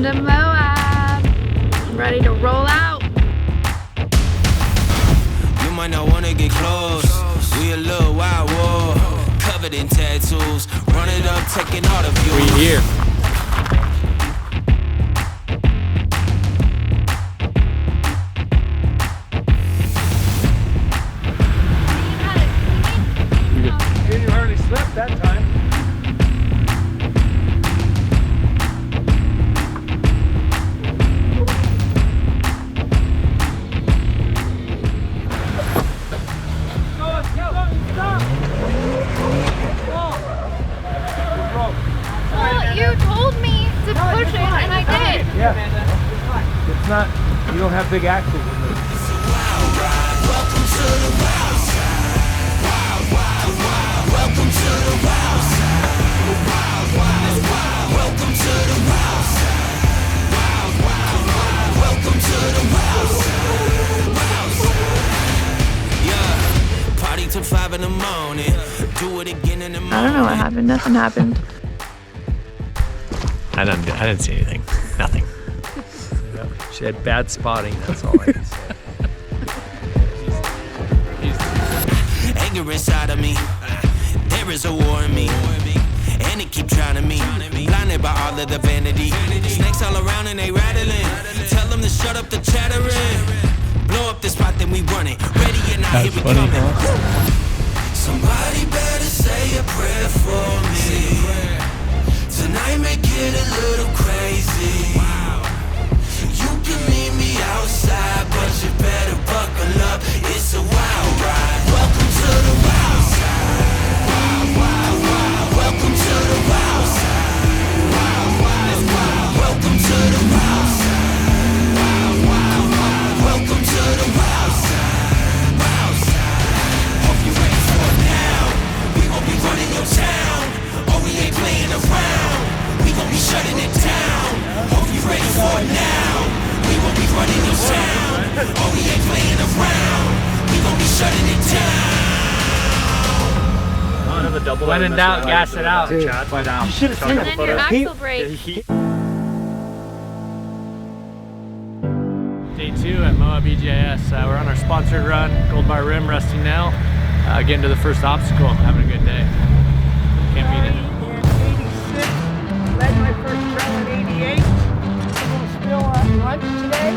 Welcome to Moab. I'm ready to roll out. You might not wanna get close. We a little wild war, covered in tattoos. Run it up, taking all of you. We here. You didn't hardly slip that time. Well, you told me to push it, and I did. Yeah. It's not, you don't have big axles in this. Welcome to the wild side. Wild, wild, wild. Welcome to the wild side. Wild, wild, wild. Welcome to the wild side. Wild, wild, wild. Welcome to the wild side. Wild side. Yeah. Party till 5 in the morning. Do it again in the morning. I don't know what happened. Nothing happened. I didn't see anything. Nothing. She had bad spotting, that's all I can say. Anger inside of me. There is a war in me. And it keep drowning me. Blinded by all of the vanity. Snakes all around and they rattling. Tell them to shut up the chattering. Blow up the spot, then we run it. Ready or not, here we coming. Somebody better say a prayer for me. Tonight make it a little crazy. You can meet me outside, but you better buckle up. It's a wild ride. Welcome to the wild side. Wild, wild, wild. Welcome to the wild side. Wild, wild, wild. Welcome to the wild side. Wild, wild, wild. Welcome to the wild side. Wild side. Hope you're ready for it now. We gon' be running your town. Oh, we ain't playing around. We gon' be shutting it down. Hope you're ready for it now. We won't be running your town. Oh, we ain't playing around. We gon' be shutting it down. When in doubt, gas it out. Dude, Chad. you should have seen And then your axle brake. Day 2 at Moab EJS. We're on our sponsored run. Gold Bar Rim, resting now. Getting to the first obstacle. Having a good day. Can't beat it. In 86, led my first trail in 88. We'll spill on lunch today.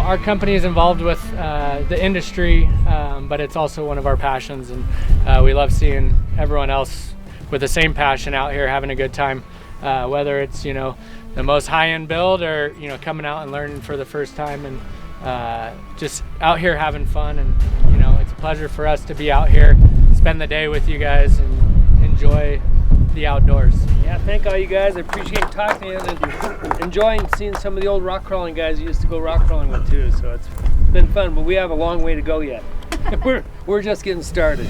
Our company is involved with the industry, but it's also one of our passions, and we love seeing everyone else with the same passion out here having a good time, whether it's the most high-end build or coming out and learning for the first time, and just out here having fun. And it's a pleasure for us to be out here, spend the day with you guys, and enjoy the outdoors. Yeah, thank all you guys. I appreciate talking to you and enjoying seeing some of the old rock crawling guys you used to go rock crawling with too. So it's been fun, but we have a long way to go yet. We're just getting started.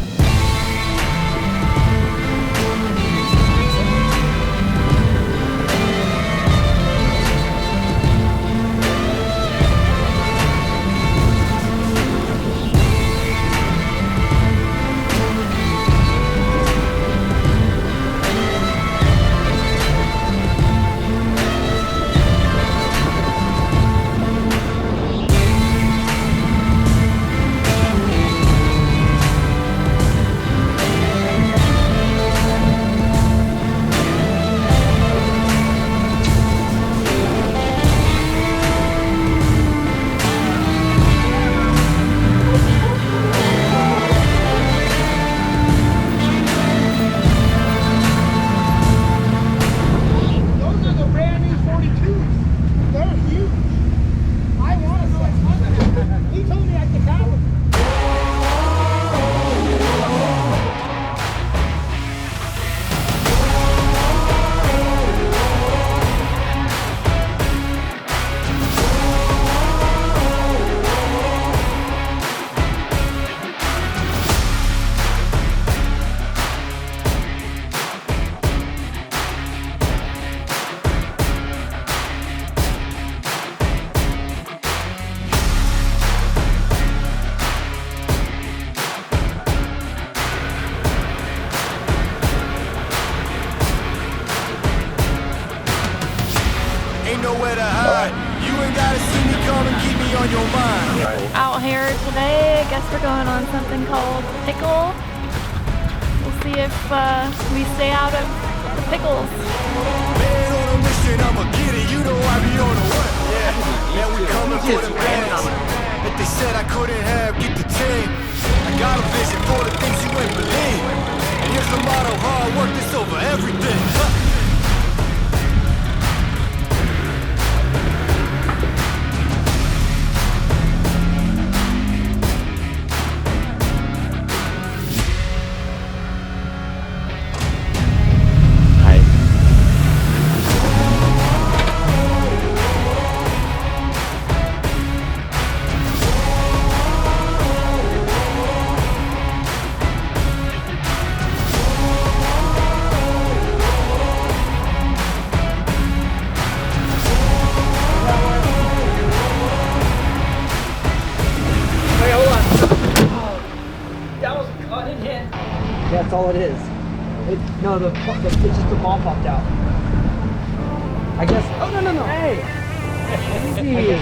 your mind. Out here today, I guess we're going on something called pickle. We'll see if we stay out of the pickles. Man on a mission, I'ma get it. You know I be on a what? Yeah. Man, we coming for the bands. If they said I couldn't have, get the team. I got a vision for the things you ain't believe. And here's the motto: hard work is over everything. That's all it is. No, it's just the ball popped out. I guess. Oh no no no! Hey, easy.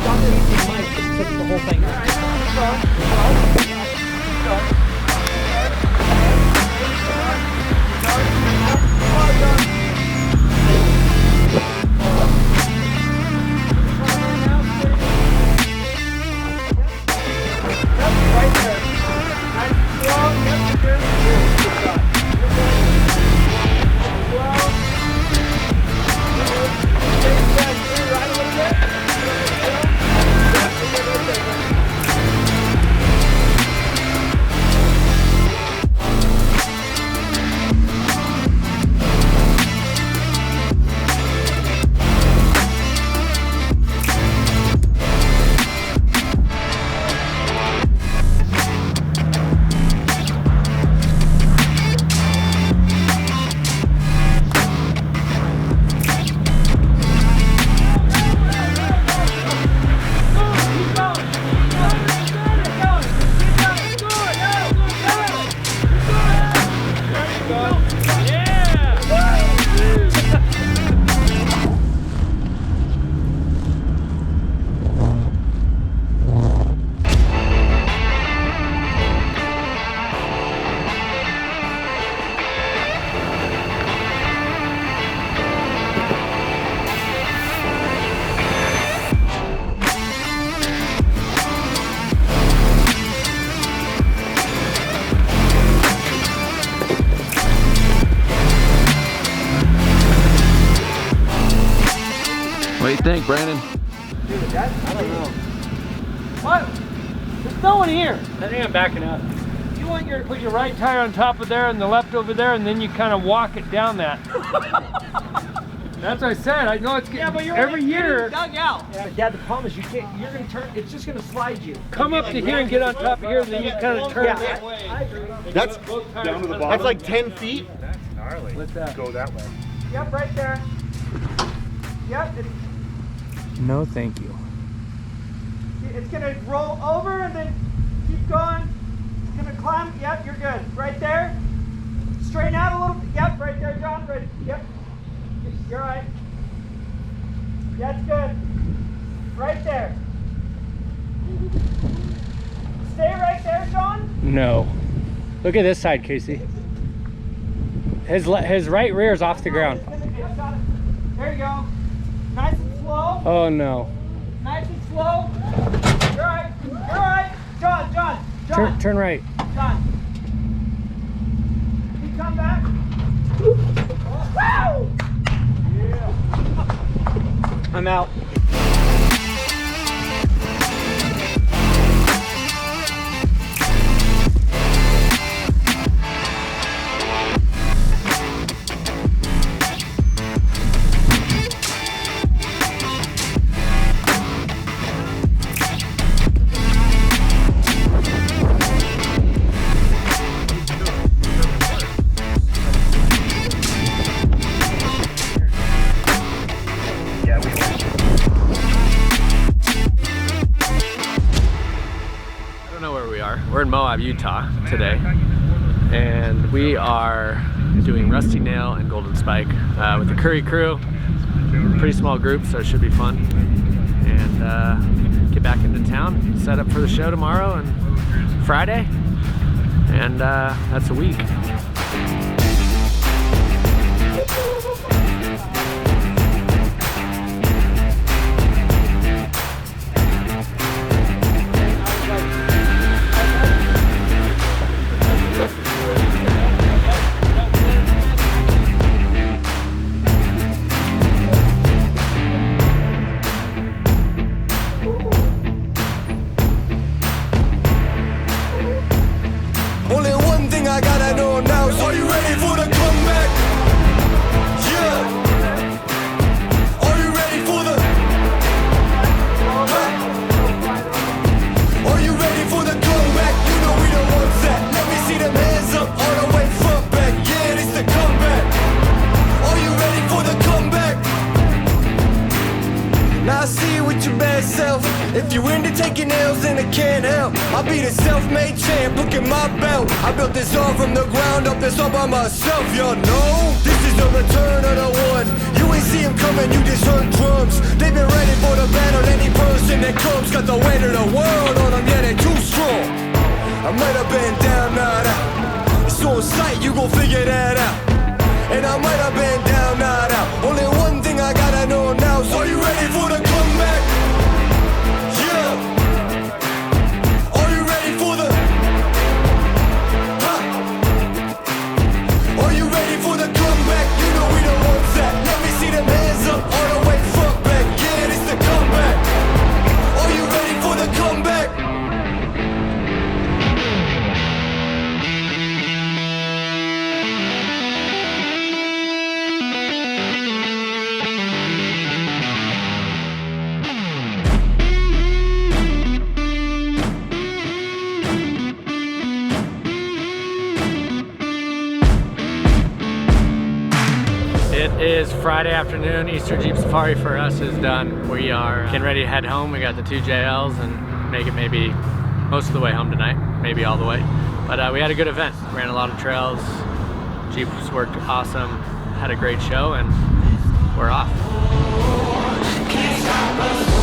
John didn't use mic, just took the whole thing. Right there. Nice slow. Yep, you're good. Good shot. What do you think, Brandon? Dude, I don't know. What? There's no one here. I think I'm backing up. You want your put your right tire on top of there and the left over there, and then you kind of walk it down that. That's what I said. I know it's getting But you're every year. dug out. Yeah, Dad, the problem is you can't. You're gonna turn. It's just gonna slide you. Come up to here and get on top of here, and then you kind of turn that way. I agree. That's down to the bottom. That's like 10 feet. That's gnarly. What's that? Go that way. Yep, right there. Yep, No, thank you. it's gonna roll over and then keep going. It's gonna climb. Yep, you're good. Right there. Straighten out a little bit. Yep, right there, John. Right. Yep. You're right. That's good. Right there. Stay right there, John. No. Look at this side, Casey. His right rear is off the ground. There you go. Nice and slow. Oh no. Nice and slow. You're right. You're right. John. Turn right. John. Can you come back? Woo! Yeah. I'm out. We're in Moab, Utah today, and we are doing Rusty Nail and Golden Spike with the Curry crew. Pretty small group, so it should be fun. And get back into down, set up for the show tomorrow and Friday, and that's a week. Only one thing I gotta know now is, are you ready for the comeback? Yeah. Are you ready for the? Huh? Are you ready for the comeback? You know we the ones that. Let me see them hands up all the way front back. Yeah, it's the comeback. Are you ready for the comeback? Now I see you with your bad self. If you into taking L's, then I can't help. I'll be the self-made champ, look at my belt. I built this all from the ground up, this all by myself, y'all know. This is the return of the one. You ain't see him coming, you just heard drums. They've been ready for the battle, any person that comes got the weight of the world on them, yeah, they too strong. I might have been down, not out. It's on sight, you gon' figure that out. And I might have been down, not out. Only one thing I gotta know now is, are you ready for the comeback? Yeah. Are you ready for the? Huh? Are you ready for the comeback? You know we the ones that. Let me see them hands up all the way front back. Yeah, it's the comeback. Are you ready for the comeback? It is Friday afternoon. Easter Jeep Safari for us is done. We are getting ready to head home. We got the 2 JLs and make it maybe most of the way home tonight, maybe all the way. But we had a good event. Ran a lot of trails. Jeeps worked awesome. Had a great show, and we're off. Can't stop us.